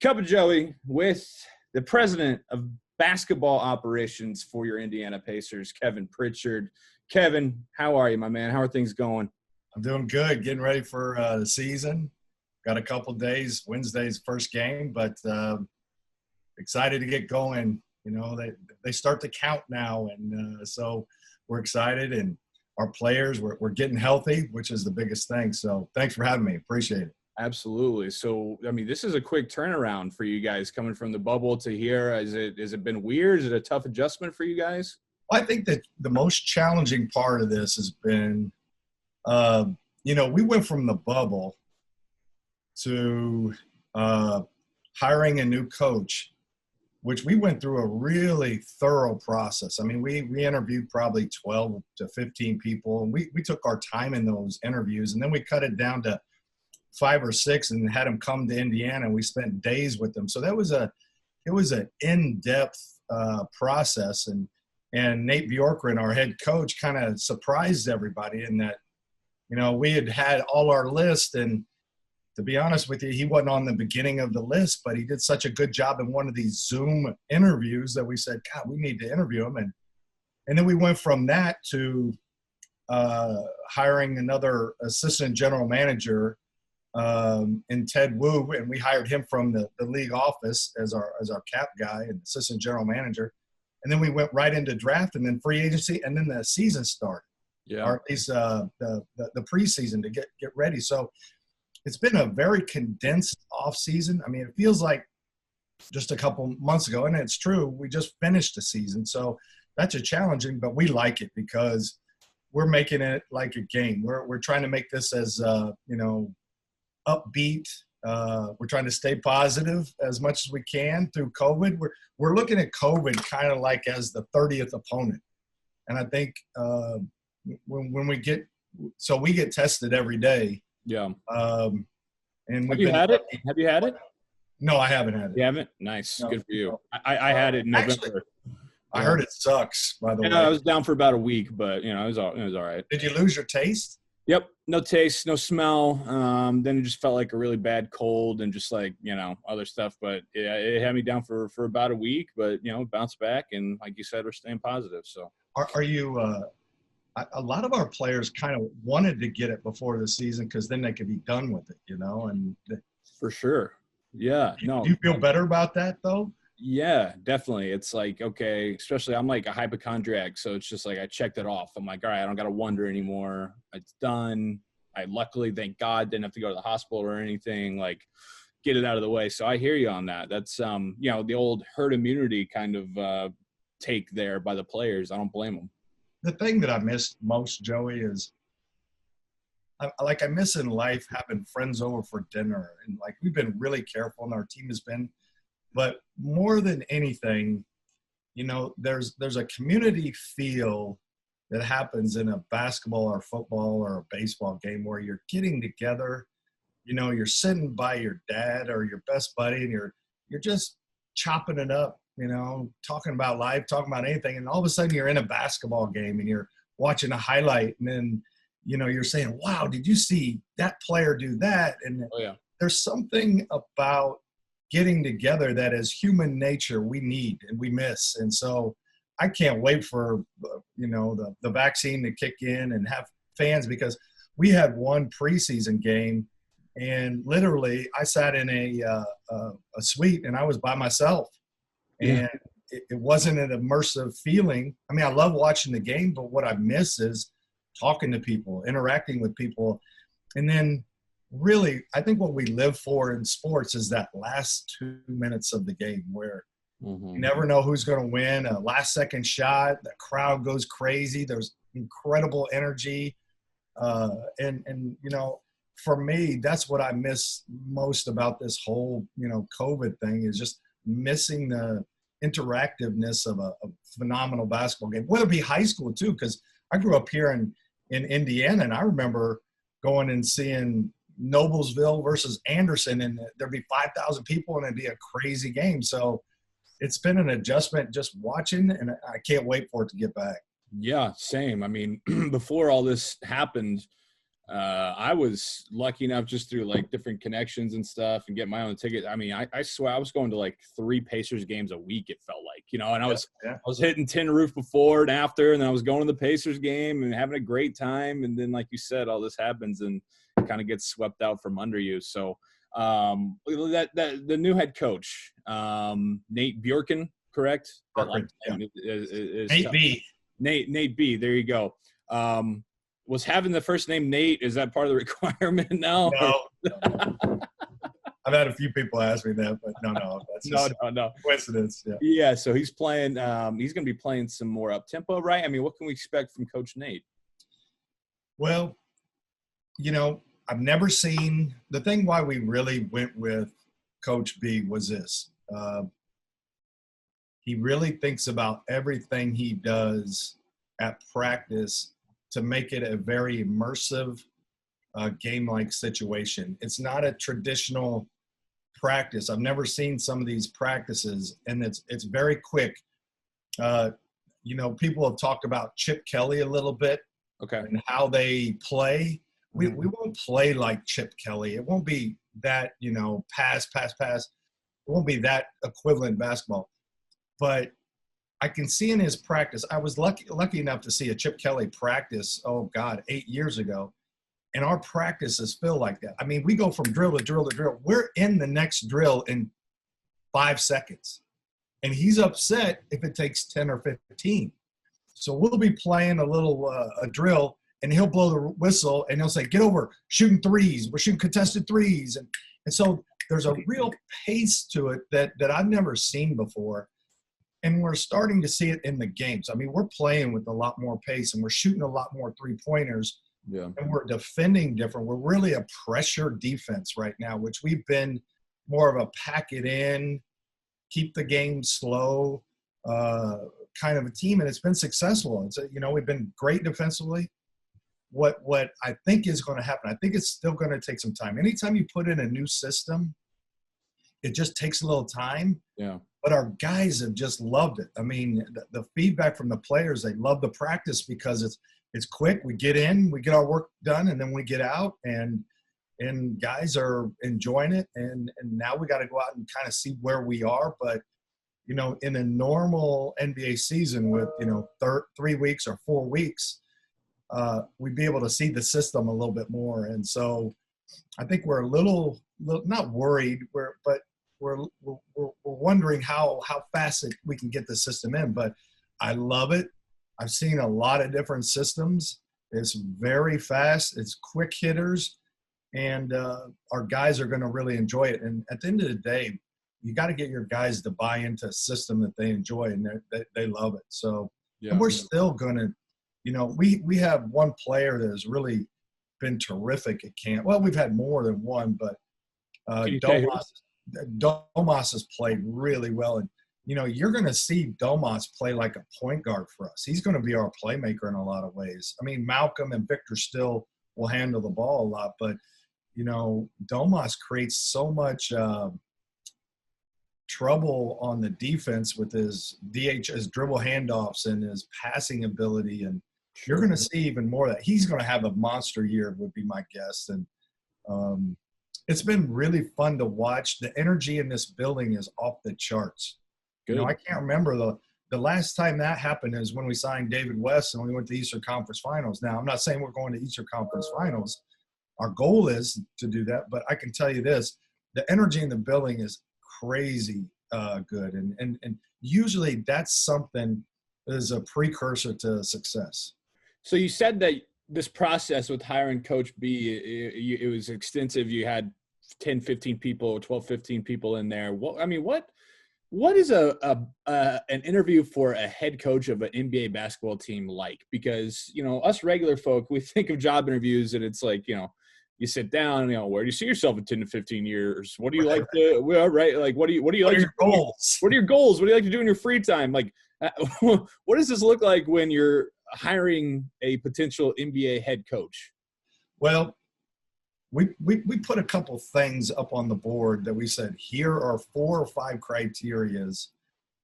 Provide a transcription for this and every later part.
Cup of Joey with the president of basketball operations for your Indiana Pacers, Kevin Pritchard. Kevin, how are you, my man? How are things going? I'm doing good, getting ready for the season. Got a couple days. Wednesday's first game, but excited to get going. You know, they start to count now, and so we're excited. And our players, we're getting healthy, which is the biggest thing. So thanks for having me. Appreciate it. Absolutely. So, I mean, this is a quick turnaround for you guys coming from the bubble to here. Has it been weird? Is it a tough adjustment for you guys? Well, I think that the most challenging part of this has been, we went from the bubble to hiring a new coach, which we went through a really thorough process. I mean, we interviewed probably 12 to 15 people, and we took our time in those interviews, and then we cut it down to 5 or 6 and had them come to Indiana, and we spent days with them. So it was an in-depth process, and Nate Bjorkgren, our head coach, kind of surprised everybody in that, you know, we had all our list, and to be honest with you, he wasn't on the beginning of the list, but he did such a good job in one of these Zoom interviews that we said, God, we need to interview him. And then we went from that to hiring another assistant general manager in Ted Wu, and we hired him from the league office as our cap guy and assistant general manager. And then we went right into draft and then free agency, and then the season started. Yeah. Or at least the preseason to get ready. So it's been a very condensed off season. I mean, it feels like just a couple months ago, and it's true, we just finished the season. So that's a challenging, but we like it because we're making it like a game. We're trying to make this as upbeat. We're trying to stay positive as much as we can through COVID. We're looking at COVID kind of like as the 30th opponent. And I think when we get tested every day. Yeah. And Have you had it? Have you had it? No, I haven't had it. You haven't? Nice. No, good for you. no. I had it in November. Actually, I heard it sucks, by the way. I was down for about a week, but, you know, it was all right. Did you lose your taste? Yep. No taste, no smell. Then it just felt like a really bad cold and just like, you know, other stuff. But yeah, it had me down for about a week, but, you know, bounced back. And like you said, we're staying positive. So are you a lot of our players kind of wanted to get it before the season because then they could be done with it, you know? And for sure. Yeah. Do you feel better about that though? Yeah, definitely. It's like, okay, especially I'm like a hypochondriac. So it's just like I checked it off. I'm like, all right, I don't got to wonder anymore. It's done. I luckily, thank God, didn't have to go to the hospital or anything, like get it out of the way. So I hear you on that. That's, the old herd immunity kind of take there by the players. I don't blame them. The thing that I missed most, Joey, is I miss in life having friends over for dinner. And like we've been really careful and our team has been. But more than anything, you know, there's a community feel that happens in a basketball or football or a baseball game where you're getting together, you know, you're sitting by your dad or your best buddy and you're just chopping it up, you know, talking about life, talking about anything. And all of a sudden you're in a basketball game and you're watching a highlight and then, you know, you're saying, wow, did you see that player do that? And there's something about getting together that as human nature we need and we miss. And so I can't wait for, the vaccine to kick in and have fans, because we had one preseason game and literally I sat in a suite and I was by myself. And it wasn't an immersive feeling. I mean, I love watching the game, but what I miss is talking to people, interacting with people. And then really, I think what we live for in sports is that last 2 minutes of the game where you never know who's going to win. A last-second shot, the crowd goes crazy. There's incredible energy. And for me, that's what I miss most about this whole, COVID thing is just missing the interactiveness of a phenomenal basketball game, whether it be high school too, because I grew up here in Indiana, and I remember going and seeing Noblesville versus Anderson, and there'd be 5,000 people and it'd be a crazy game. So it's been an adjustment just watching, and I can't wait for it to get back. Yeah, same. I mean, before all this happened, I was lucky enough just through like different connections and stuff and get my own ticket. I mean, I swear I was going to like 3 Pacers games a week, it felt like, you know, and I was hitting tin roof before and after, and then I was going to the Pacers game and having a great time. And then, like you said, all this happens and it kind of gets swept out from under you. So the new head coach, Nate Bjorken, correct? Nate B. Nate B. There you go. Was having the first name Nate, is that part of the requirement now? No. I've had a few people ask me that, but no. That's just no. Coincidence. Yeah. Yeah. So he's playing. He's going to be playing some more up tempo, right? I mean, what can we expect from Coach Nate? Well, you know, I've never seen the thing. Why we really went with Coach B was this. He really thinks about everything he does at practice to make it a very immersive game-like situation. It's not a traditional practice. I've never seen some of these practices, and it's very quick. You know, people have talked about Chip Kelly a little bit, okay, and how they play. We won't play like Chip Kelly. It won't be that, you know, pass. It won't be that equivalent basketball. But I can see in his practice, I was lucky enough to see a Chip Kelly practice, 8 years ago. And our practices feel like that. I mean, we go from drill to drill to drill. We're in the next drill in 5 seconds. And he's upset if it takes 10 or 15. So we'll be playing a drill, and he'll blow the whistle, and he'll say, get over, shooting threes. We're shooting contested threes. And so there's a real pace to it that I've never seen before. And we're starting to see it in the games. I mean, we're playing with a lot more pace, and we're shooting a lot more three-pointers. Yeah. And we're defending different. We're really a pressure defense right now, which we've been more of a pack it in, keep the game slow kind of a team, and it's been successful. It's we've been great defensively. What I think is going to happen, I think it's still going to take some time. Anytime you put in a new system, it just takes a little time. Yeah. But our guys have just loved it. I mean, the feedback from the players, they love the practice because it's quick. We get in, we get our work done, and then we get out, and guys are enjoying it. And now we got to go out and kind of see where we are. But, you know, in a normal NBA season with, 3 weeks or 4 weeks, we'd be able to see the system a little bit more. And so I think we're a little not worried, but we're wondering how fast we can get the system in. But I love it. I've seen a lot of different systems. It's very fast. It's quick hitters. And our guys are going to really enjoy it. And at the end of the day, you got to get your guys to buy into a system that they enjoy, and they love it. So and we're still going to, we have one player that has really been terrific at camp. Well, we've had more than one, but Domas has played really well. And, you're going to see Domas play like a point guard for us. He's going to be our playmaker in a lot of ways. I mean, Malcolm and Victor still will handle the ball a lot, but, Domas creates so much trouble on the defense with his dribble handoffs and his passing ability. And you're going to see even more of that. He's going to have a monster year, would be my guess. And it's been really fun to watch. The energy in this building is off the charts. Good. I can't remember the last time that happened is when we signed David West and we went to Eastern Conference Finals. Now, I'm not saying we're going to Eastern Conference Finals. Our goal is to do that, but I can tell you this, the energy in the building is crazy good. And usually that's something that is a precursor to success. So you said that this process with hiring Coach B, it was extensive. You had 10, 15 people, 12, 15 people in there. What is an interview for a head coach of an NBA basketball team like? Because, us regular folk, we think of job interviews and it's like, you sit down, where do you see yourself in 10 to 15 years? What do you like to, right? Like, what do you like? What are your goals? What are your goals? What do you like to do in your free time? Like, what does this look like when you're hiring a potential NBA head coach? Well, we put a couple things up on the board that we said, here are 4 or 5 criterias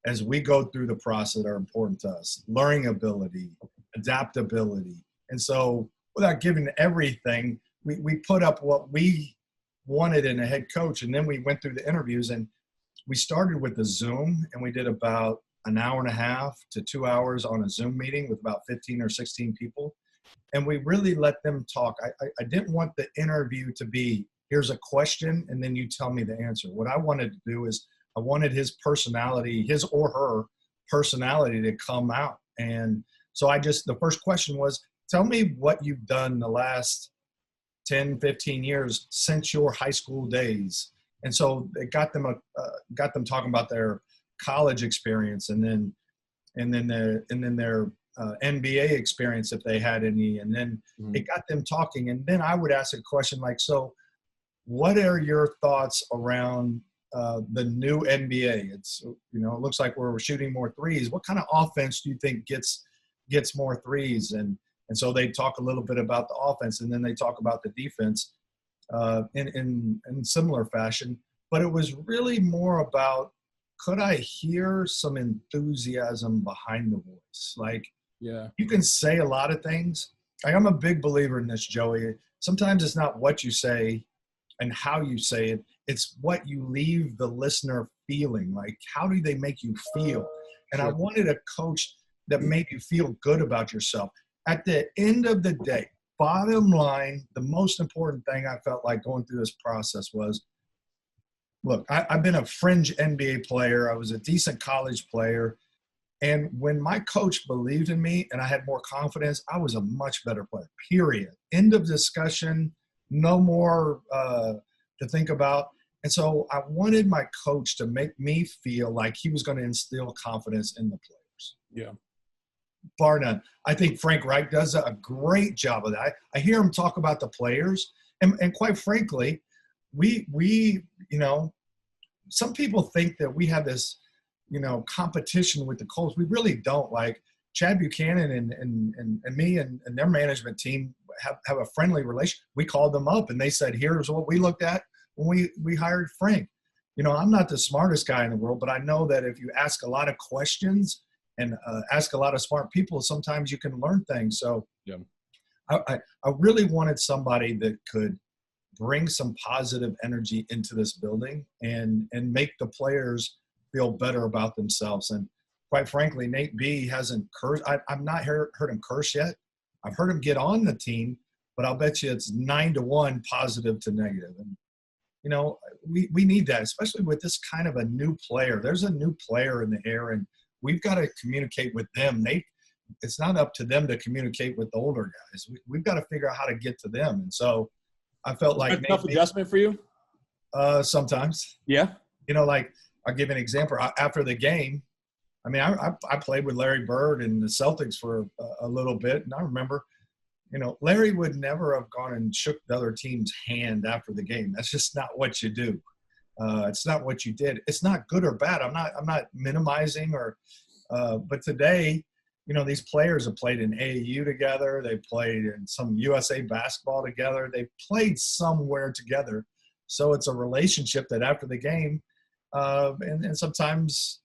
as we go through the process that are important to us. Learning ability, adaptability. And so without giving everything, we put up what we wanted in a head coach. And then we went through the interviews, and we started with the Zoom, and we did about an hour and a half to 2 hours on a Zoom meeting with about 15 or 16 people. And we really let them talk. I didn't want the interview to be, here's a question, and then you tell me the answer. What I wanted to do is I wanted his personality, his or her personality to come out. And so the first question was, tell me what you've done the last 10, 15 years since your high school days. And so it got them talking about their college experience, and then their NBA experience if they had any, and then it got them talking. And then I would ask a question like, so what are your thoughts around the new NBA? It's, it looks like we're shooting more threes. What kind of offense do you think gets more threes? And so they talk a little bit about the offense, and then they talk about the defense in similar fashion. But it was really more about, could I hear some enthusiasm behind the voice? Like, yeah, you can say a lot of things. Like, I'm a big believer in this, Joey. Sometimes it's not what you say and how you say it. It's what you leave the listener feeling. Like, how do they make you feel? And I wanted a coach that made you feel good about yourself. At the end of the day, bottom line, the most important thing I felt like going through this process was, look, I've been a fringe NBA player. I was a decent college player. And when my coach believed in me and I had more confidence, I was a much better player, period. End of discussion, no more to think about. And so I wanted my coach to make me feel like he was going to instill confidence in the players. Yeah. Bar none. I think Frank Reich does a great job of that. I hear him talk about the players. And quite frankly, we some people think that we have this, competition with the Colts. We really don't. Like, Chad Buchanan and me and their management team have a friendly relation. We called them up and they said, here's what we looked at when we hired Frank. I'm not the smartest guy in the world, but I know that if you ask a lot of questions and ask a lot of smart people, sometimes you can learn things. So yeah. I really wanted somebody that could bring some positive energy into this building and make the players feel better about themselves. And quite frankly, Nate B hasn't cursed. I've not heard him curse yet. I've heard him get on the team, but I'll bet you it's 9-1 positive to negative. And, we need that, especially with this kind of a new player. There's a new player in the air, and we've got to communicate with them. It's not up to them to communicate with the older guys. We've got to figure out how to get to them. And so I felt like tough adjustment for you. Sometimes. Yeah. Like, I'll give an example. After the game, I mean, I played with Larry Bird and the Celtics for a little bit, and I remember, Larry would never have gone and shook the other team's hand after the game. That's just not what you do. It's not what you did. It's not good or bad. I'm not minimizing but today, these players have played in AAU together. They played in some USA basketball together. They played somewhere together. So it's a relationship that after the game, and sometimes,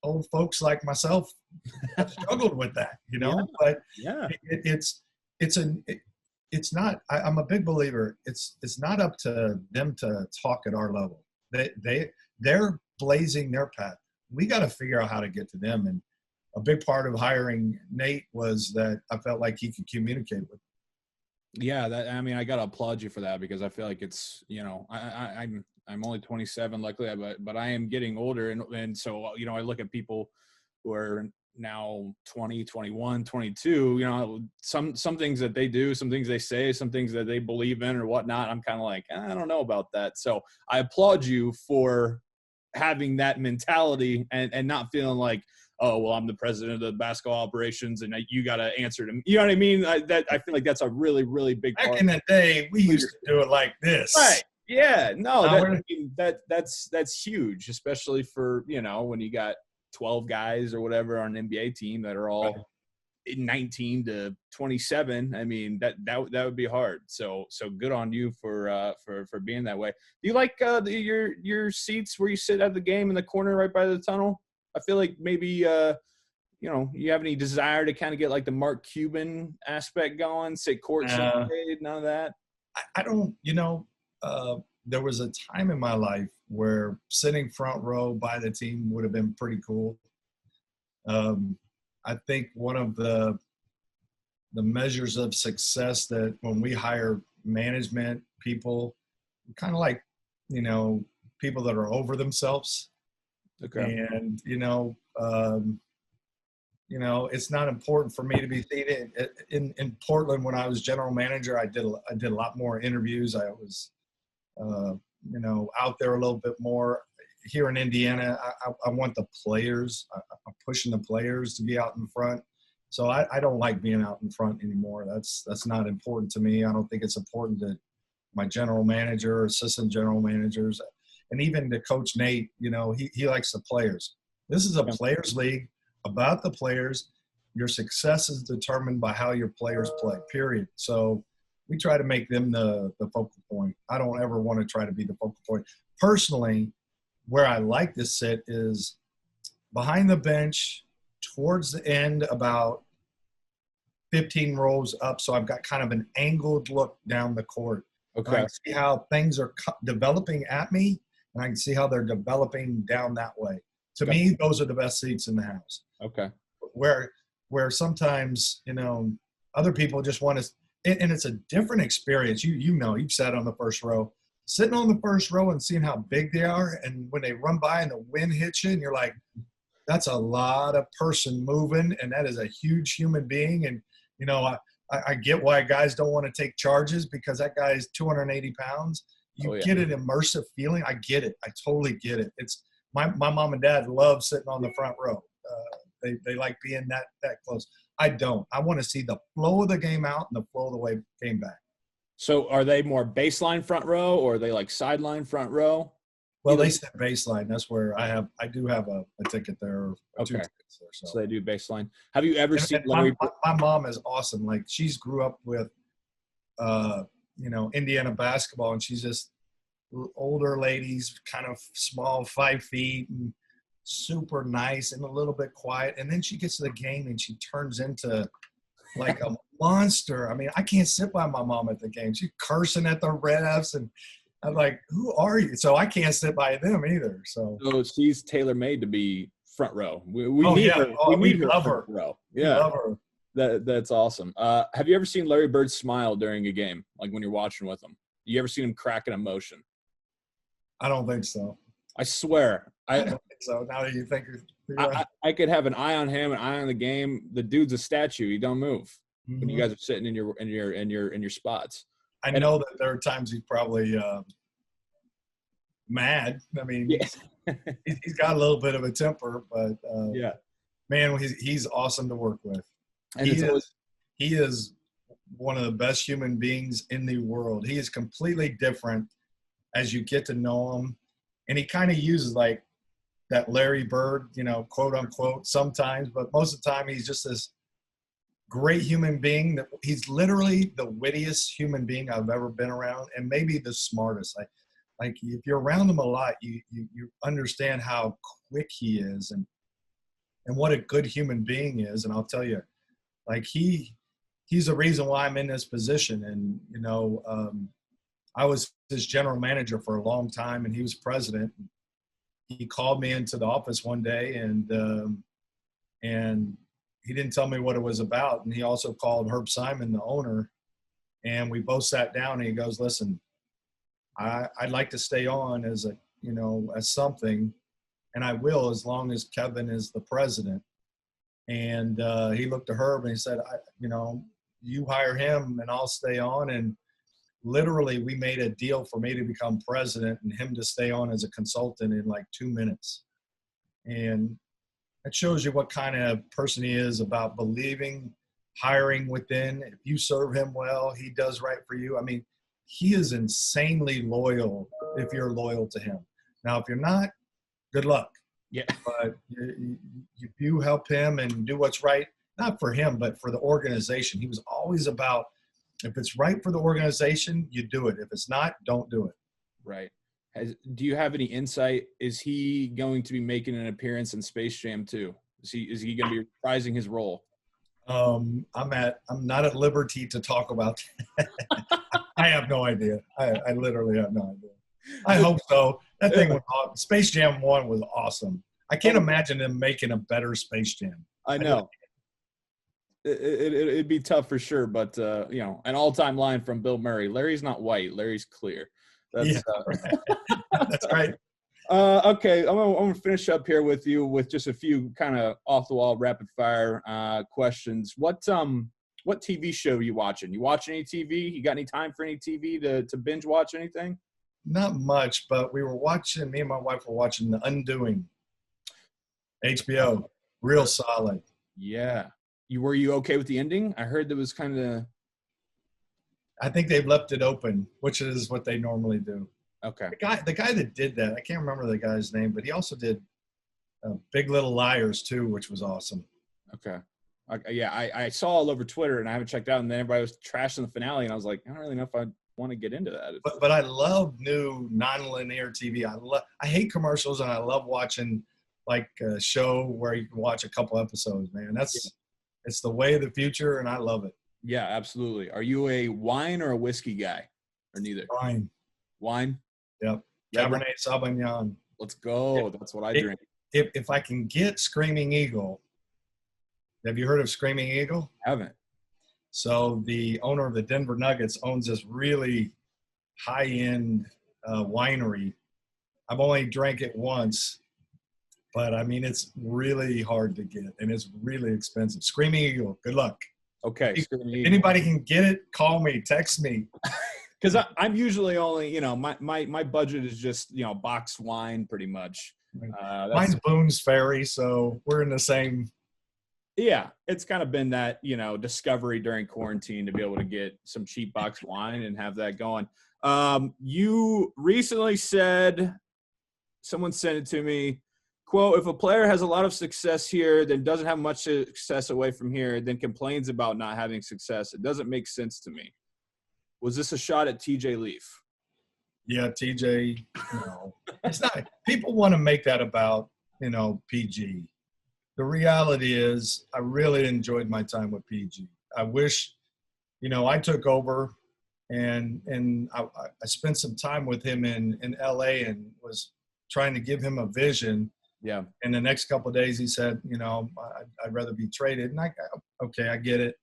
old folks like myself have struggled with that, Yeah. But yeah, it's not. I'm a big believer. It's not up to them to talk at our level. They're blazing their path. We got to figure out how to get to them. And a big part of hiring Nate was that I felt like he could communicate with them. Yeah, I got to applaud you for that, because I feel like it's, I'm only 27, luckily, but I am getting older. And so, I look at people who are now 20, 21, 22, some things that they do, some things they say, some things that they believe in or whatnot. I'm kind of like, I don't know about that. So I applaud you for having that mentality and not feeling like, oh, well, I'm the president of the basketball operations and you got to answer to me. You know what I mean? I feel like that's a really, really big part. Back in the day, we used to do it like this. Right. Yeah. No, that's huge, especially for, when you got 12 guys or whatever on an NBA team that are all 19 to 27. I mean, that would be hard. So good on you for being that way. Do you like your seats where you sit at the game in the corner right by the tunnel? I feel like maybe you have any desire to kind of get like the Mark Cuban aspect going, sit courtside, none of that? I don't, there was a time in my life where sitting front row by the team would have been pretty cool. I think one of the measures of success that when we hire management people, kind of like, people that are over themselves. Okay. And, it's not important for me to be seen in Portland. When I was general manager, I did a lot more interviews. I was, out there a little bit more. Here in Indiana, I want the players. I'm pushing the players to be out in front. So I don't like being out in front anymore. That's not important to me. I don't think it's important to my general manager, assistant general managers, and even to Coach Nate. He likes the players. This is a players' league, about the players. Your success is determined by how your players play, period. So we try to make them the focal point. I don't ever want to try to be the focal point. Personally, where I like to sit is behind the bench towards the end, about 15 rows up. So I've got kind of an angled look down the court. Okay. And I can see how things are developing at me, and I can see how they're developing down that way. To me, those are the best seats in the house. Okay. Where sometimes, other people just want to, and it's a different experience. You've sat on the first row. Sitting on the first row and seeing how big they are, and when they run by and the wind hits you, and you're like, that's a lot of person moving, and that is a huge human being. And, I get why guys don't want to take charges, because that guy's 280 pounds. You get an immersive feeling. I get it. I totally get it. It's my mom and dad love sitting on the front row. They like being that close. I don't. I want to see the flow of the game out and the flow of the game back. So are they more baseline front row, or are they like sideline front row? Well, they said baseline. That's where I do have a ticket there. Or two tickets there, so they do baseline. Have you ever seen Larry? My mom is awesome. Like, she's grew up with, Indiana basketball, and she's just older ladies, kind of small, 5 feet, and super nice and a little bit quiet. And then she gets to the game and she turns into like a monster. I mean, I can't sit by my mom at the game. She's cursing at the refs, and I'm like, who are you? So I can't sit by them either. So she's tailor-made to be front row. We love her. Row. Yeah, we love her. That's awesome. Have you ever seen Larry Bird smile during a game, like when you're watching with him? You ever seen him crack an emotion? I don't think so. I swear. I don't think so. Now that you think I could have an eye on him, an eye on the game. The dude's a statue. He don't move when you guys are sitting in your spots. I know that there are times he's probably mad. I mean, he's got a little bit of a temper, but man, he's awesome to work with. And he is one of the best human beings in the world. He is completely different as you get to know him, and he kind of uses like that Larry Bird, quote unquote, sometimes, but most of the time he's just this great human being. That he's literally the wittiest human being I've ever been around, and maybe the smartest. Like if you're around him a lot, you understand how quick he is and what a good human being is. And I'll tell you, like he's the reason why I'm in this position. And I was his general manager for a long time, and he was president. He called me into the office one day, and he didn't tell me what it was about. And he also called Herb Simon, the owner, and we both sat down, and he goes, listen, I'd like to stay on as as something, and I will, as long as Kevin is the president. And he looked to Herb and he said, you hire him and I'll stay on. And literally we made a deal for me to become president and him to stay on as a consultant in like 2 minutes. And that shows you what kind of person he is about believing, hiring within. If you serve him well, he does right for you. I mean, he is insanely loyal if you're loyal to him. Now, if you're not, good luck. Yeah. But if you help him and do what's right, not for him, but for the organization. He was always about, if it's right for the organization, you do it. If it's not, don't do it. Right. Do you have any insight? Is he going to be making an appearance in Space Jam 2? Is he going to be reprising his role? I'm not at liberty to talk about that. I have no idea. I literally have no idea. I hope so. That thing was awesome. Space Jam 1 was awesome. I can't imagine them making a better Space Jam. I know. It'd be tough for sure, but an all-time line from Bill Murray: "Larry's not white, Larry's clear." That's That's right. Okay, I'm gonna finish up here with you with just a few kind of off-the-wall rapid-fire questions. What TV show are you watching? You watching any TV? You got any time for any TV to binge watch anything? Not much, but me and my wife were watching The Undoing. HBO, real solid. Yeah. Were you okay with the ending? I heard that was kind of. I think they've left it open, which is what they normally do. Okay. The guy that did that, I can't remember the guy's name, but he also did Big Little Liars too, which was awesome. Okay. I saw all over Twitter, and I haven't checked out, and then everybody was trashing the finale, and I was like, I don't really know if I want to get into that. But I love new nonlinear TV. I hate commercials, and I love watching like a show where you can watch a couple episodes, man. It's the way of the future, and I love it. Yeah, absolutely. Are you a wine or a whiskey guy, or neither? Wine? Yep. Cabernet Sauvignon. Let's go. That's what I drink. If I can get Screaming Eagle. Have you heard of Screaming Eagle? I haven't. So the owner of the Denver Nuggets owns this really high-end winery. I've only drank it once, but I mean, it's really hard to get, and it's really expensive. Screaming Eagle, good luck. Okay. If anybody can get it, call me, text me. Because I'm usually only, my budget is just, boxed wine pretty much. Mine's Boone's Ferry, so we're in the same. Yeah, it's kind of been that, discovery during quarantine to be able to get some cheap boxed wine and have that going. You recently said, someone sent it to me, quote, "If a player has a lot of success here, then doesn't have much success away from here, then complains about not having success, it doesn't make sense to me." Was this a shot at TJ Leaf? Yeah, TJ, it's not. People want to make that about, PG. The reality is I really enjoyed my time with PG. I wish, I took over and I spent some time with him in LA and was trying to give him a vision. Yeah. And the next couple of days he said, I'd rather be traded. And I get it.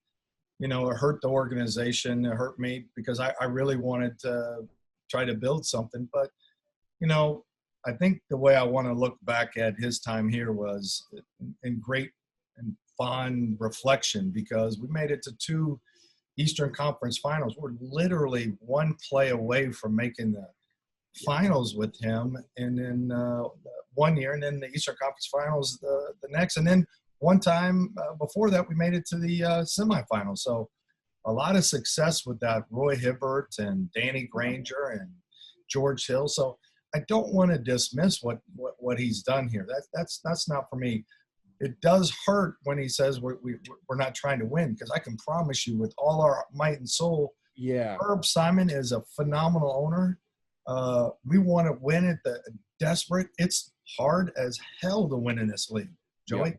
It hurt the organization. It hurt me because I really wanted to try to build something. But, I think the way I want to look back at his time here was in great and fond reflection, because we made it to 2 Eastern Conference finals. We're literally one play away from making the finals with him. And then 1 year, and then the Eastern Conference finals the next. And then one time before that, we made it to the semifinals. So a lot of success with that. Roy Hibbert and Danny Granger and George Hill. So I don't want to dismiss what he's done here. That's not for me. It does hurt when he says we're not trying to win, because I can promise you with all our might and soul, Herb Simon is a phenomenal owner. We want to win it. Desperate. It's hard as hell to win in this league, Joey. Yeah.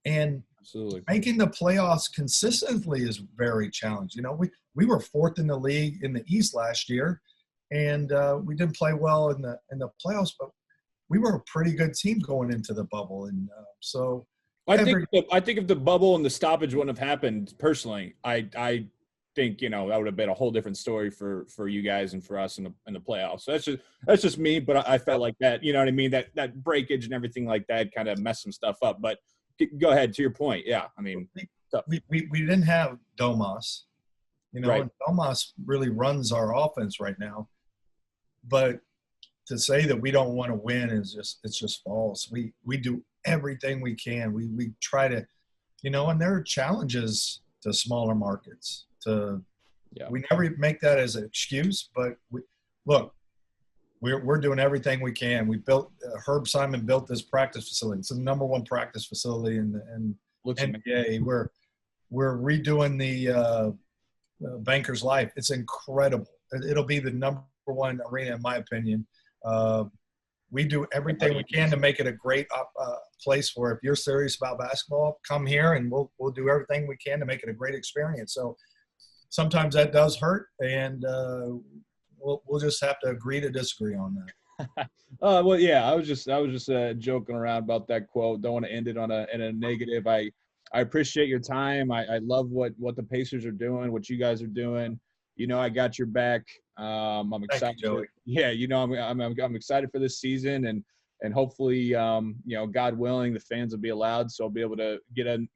And absolutely, making the playoffs consistently is very challenging. We were 4th in the league in the East last year, and we didn't play well in the playoffs, but we were a pretty good team going into the bubble. And so I think if the bubble and the stoppage wouldn't have happened, personally, I think that would have been a whole different story for you guys and for us in the playoffs. So that's just me, but I felt like that. You know what I mean? That breakage and everything like that kind of messed some stuff up. But go ahead, to your point. Yeah, I mean, we didn't have Domas. Right. And Domas really runs our offense right now. But to say that we don't want to win it's just false. We do everything we can. We try to, and there are challenges to smaller markets. We never make that as an excuse, but we're doing everything we can. We built Herb Simon built this practice facility. It's the number 1 practice facility in the NBA. We're redoing the Banker's Life. It's incredible. It'll be the number 1 arena in my opinion. we do everything we can to make it a great place where if you're serious about basketball, come here and we'll do everything we can to make it a great experience. So sometimes that does hurt, and we'll just have to agree to disagree on that. Well, yeah, I was just joking around about that quote. Don't want to end it in a negative. I appreciate your time. I love what the Pacers are doing, what you guys are doing. I got your back. I'm excited. Thank you, Joey. I'm excited for this season, and hopefully, God willing, the fans will be allowed, so I'll be able to get in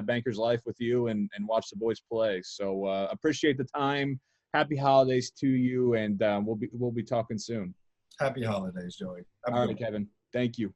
Banker's Life with you and watch the boys play. So appreciate the time. Happy holidays to you, and we'll be talking soon. Happy holidays, Joey. All right, Kevin. Thank you.